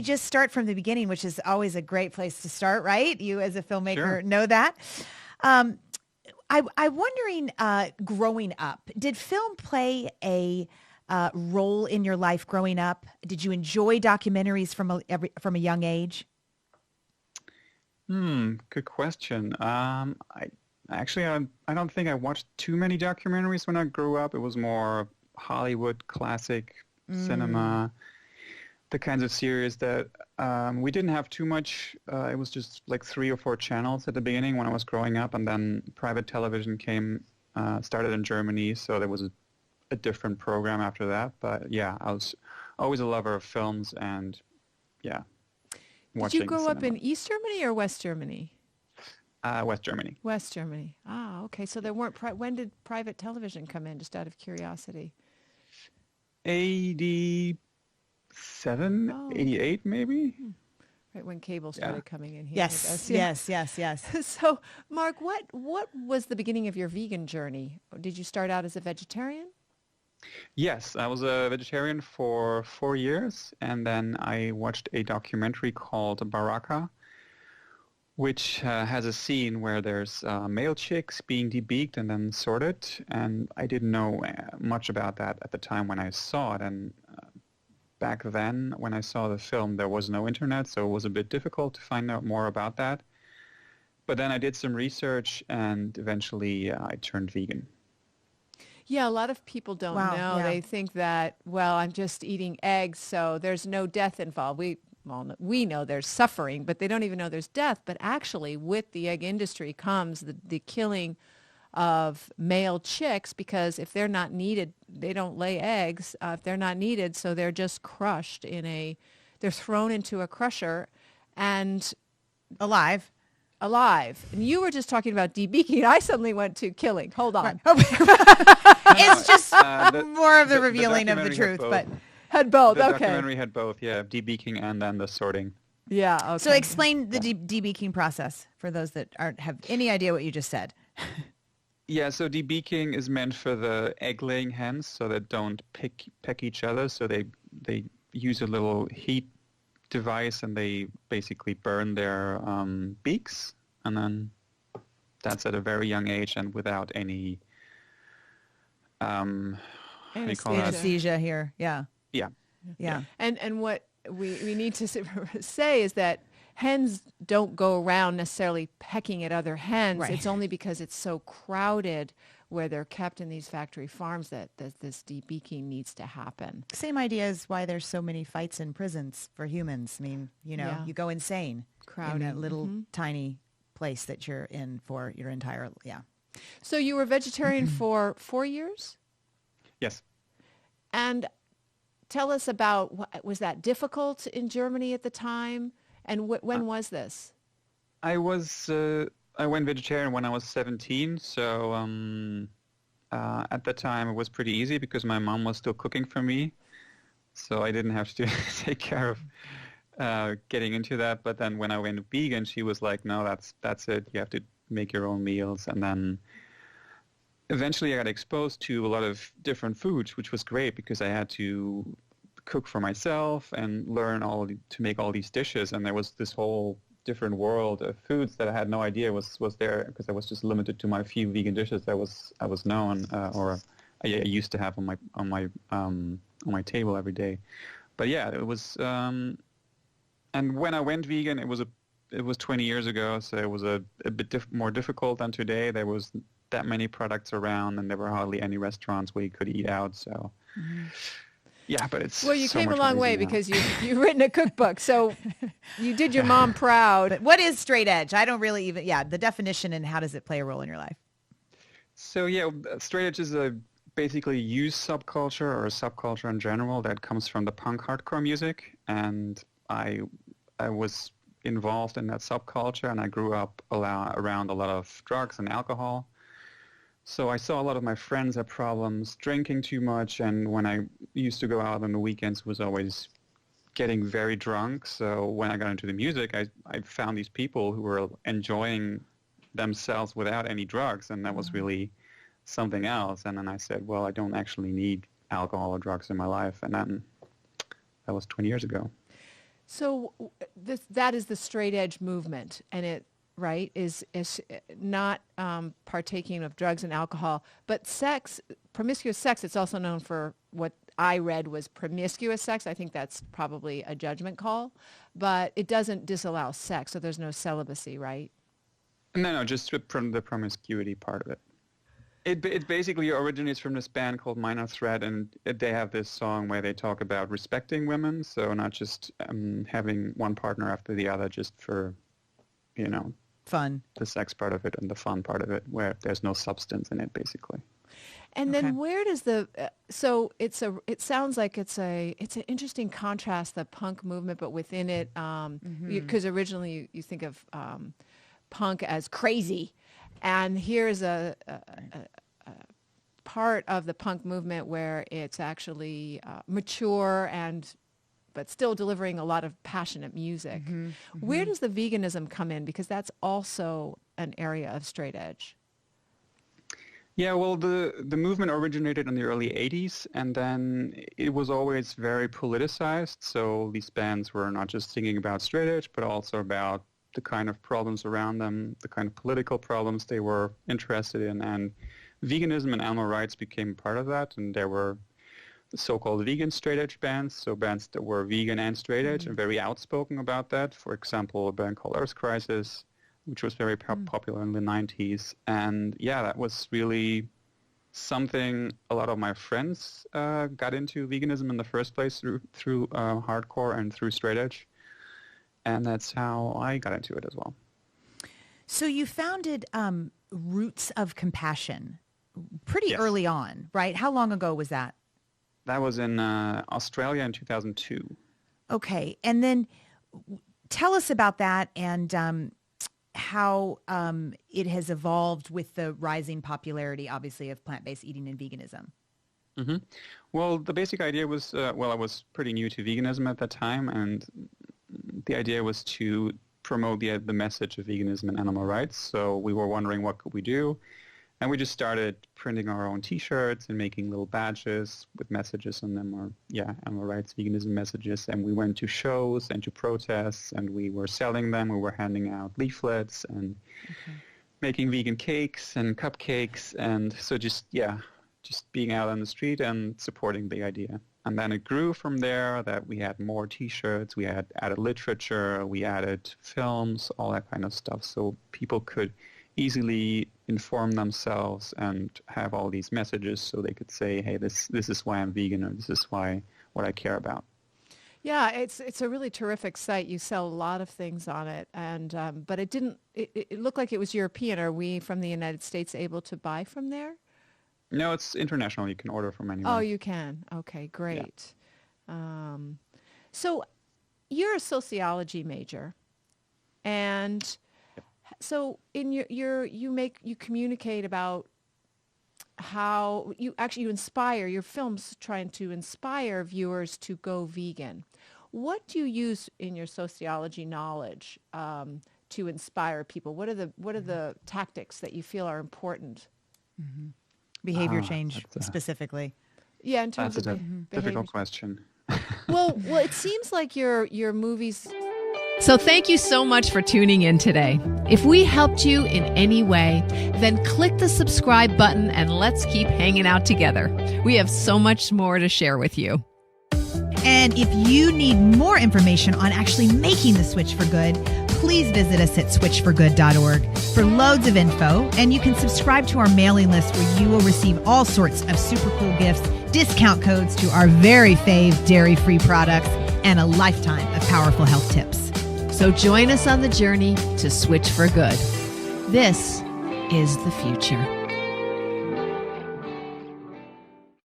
just start from the beginning, which is always a great place to start, right? You as a filmmaker Sure. know that. I'm wondering, growing up, did film play a role in your life growing up? Did you enjoy documentaries from a young age? Good question. I don't think I watched too many documentaries when I grew up. It was more Hollywood classic Mm. cinema, the kinds of series that we didn't have too much. It was just like 3 or 4 channels at the beginning when I was growing up, and then private television started in Germany, so there was a different program after that. But yeah, I was always a lover of films and yeah, Did you watching grow up cinema. in East Germany or West Germany? West Germany. West Germany. Ah, okay. So there weren't. When did private television come in? Just out of curiosity. 87, Oh, okay. 88 maybe? Right when cable Yeah. started coming in here, I Yes, guess. Yeah. yes, yes, yes. So, Mark, what was the beginning of your vegan journey? Did you start out as a vegetarian? Yes, I was a vegetarian for 4 years, and then I watched a documentary called Baraka, which has a scene where there's male chicks being debeaked and then sorted, and I didn't know much about that at the time when I saw it, and back then when I saw the film there was no internet, so it was a bit difficult to find out more about that. But then I did some research, and eventually I turned vegan. Yeah, a lot of people don't Wow, know. yeah. They think that, well, I'm just eating eggs, so there's no death involved. We know there's suffering, but they don't even know there's death. But actually, with the egg industry comes the killing of male chicks because if they're not needed, they don't lay eggs. If they're not needed, so they're just crushed they're thrown into a crusher and Alive. alive. And you were just talking about debeaking. I suddenly went to killing. Hold Right. on. No, no, It's just the, more of the the revealing of the documentary had truth, both. but Had both. The Okay. documentary had both, yeah, debeaking and then the sorting. Yeah. so Okay. explain the Yeah. debeaking process for those that aren't have any idea what you just said. Yeah, so debeaking is meant for the egg-laying hens so that don't peck each other. So they use a little heat device and they basically burn their beaks, and then that's at a very young age and without any how do you call that? Anesthesia. Anesthesia here. Yeah. Yeah, Yeah. And what we need to say is that hens don't go around necessarily pecking at other hens. Right. It's only because it's so crowded where they're kept in these factory farms that this debeaking needs to happen. Same idea as why there's so many fights in prisons for humans. I mean, Yeah. you go insane in Crowding. that little tiny place that you're in for your entire, yeah. So you were vegetarian for 4 years? yes. And tell us about, was that difficult in Germany at the time? And when was this? I went vegetarian when I was 17, so at the time it was pretty easy because my mom was still cooking for me, so I didn't have to take care of getting into that. But then when I went vegan, she was like, "No, that's it. You have to make your own meals." And then eventually I got exposed to a lot of different foods, which was great because I had to cook for myself and learn to make all these dishes, and there was this whole different world of foods that I had no idea was there because I was just limited to my few vegan dishes that I was known or I used to have on my table every day. But yeah, it was and when I went vegan, it was 20 years ago, so it was a bit more difficult than today. There was that many products around, and there were hardly any restaurants where you could eat out. So, yeah, but it's Well, you so came a much long more way easy now. because you've written a cookbook, so you did your mom proud. But what is straight edge? I don't really even, yeah, the definition and how does it play a role in your life? So yeah, straight edge is a basically youth subculture or a subculture in general that comes from the punk hardcore music, and I was involved in that subculture, and I grew up around a lot of drugs and alcohol. So I saw a lot of my friends have problems drinking too much, and when I used to go out on the weekends was always getting very drunk. So when I got into the music, I found these people who were enjoying themselves without any drugs, and that was really something else. And then I said, well, I don't actually need alcohol or drugs in my life, and then that was 20 years ago. So that is the straight edge movement, and it right is not partaking of drugs and alcohol, but sex, promiscuous sex. It's also known for what I read was promiscuous sex. I think that's probably a judgment call, but it doesn't disallow sex, so there's no celibacy, right? No, just from the promiscuity part of it. It basically originates from this band called Minor Threat, and they have this song where they talk about respecting women, so not just having one partner after the other just for, fun. The sex part of it and the fun part of it, where there's no substance in it, basically. And then where does so it sounds like it's an interesting contrast, the punk movement, but within it, because originally you think of punk as crazy, and here's a part of the punk movement where it's actually mature but still delivering a lot of passionate music. Where does the veganism come in? Because that's also an area of straight edge. Yeah, well, the movement originated in the early 80s, and then it was always very politicized. So these bands were not just singing about straight edge, but also about the kind of problems around them, the kind of political problems they were interested in. And veganism and animal rights became part of that, and there were the so-called vegan straight edge bands, so bands that were vegan and straight edge and very outspoken about that. For example, a band called Earth Crisis, which was very popular in the 90s. And yeah, that was really something a lot of my friends got into veganism in the first place through hardcore and through straight edge. And that's how I got into it as well. So you founded Roots of Compassion pretty early on, right? How long ago was that? That was in Australia in 2002. Okay. And then tell us about that and how it has evolved with the rising popularity, obviously, of plant-based eating and veganism. Mm-hmm. Well, the basic idea was, I was pretty new to veganism at that time, and the idea was to promote the message of veganism and animal rights. So we were wondering what could we do, and we just started printing our own T-shirts and making little badges with messages on them, or animal rights, veganism messages. And we went to shows and to protests, and we were selling them. We were handing out leaflets and making vegan cakes and cupcakes, and so just being out on the street and supporting the idea. And then it grew from there, that we had more T-shirts, we had added literature, we added films, all that kind of stuff, so people could easily inform themselves and have all these messages, so they could say, hey, this is why I'm vegan, or this is what I care about. Yeah, it's a really terrific site. You sell a lot of things on it, and but it looked like it was European. Are we from the United States able to buy from there? No, it's international. You can order from anywhere. Oh, you can. Okay, great. Yeah. So you're a sociology major, and so in you communicate about how you inspire, your films trying to inspire viewers to go vegan. What do you use in your sociology knowledge to inspire people? What are the tactics that you feel are important? Behavior change specifically. Yeah, in terms of behavior. Difficult question. Well, it seems like your movies. So thank you so much for tuning in today. If we helped you in any way, then click the subscribe button and let's keep hanging out together. We have so much more to share with you. And if you need more information on actually making the switch for good, please visit us at switchforgood.org for loads of info. And you can subscribe to our mailing list where you will receive all sorts of super cool gifts, discount codes to our very fave dairy-free products, and a lifetime of powerful health tips. So join us on the journey to switch for good. This is the future.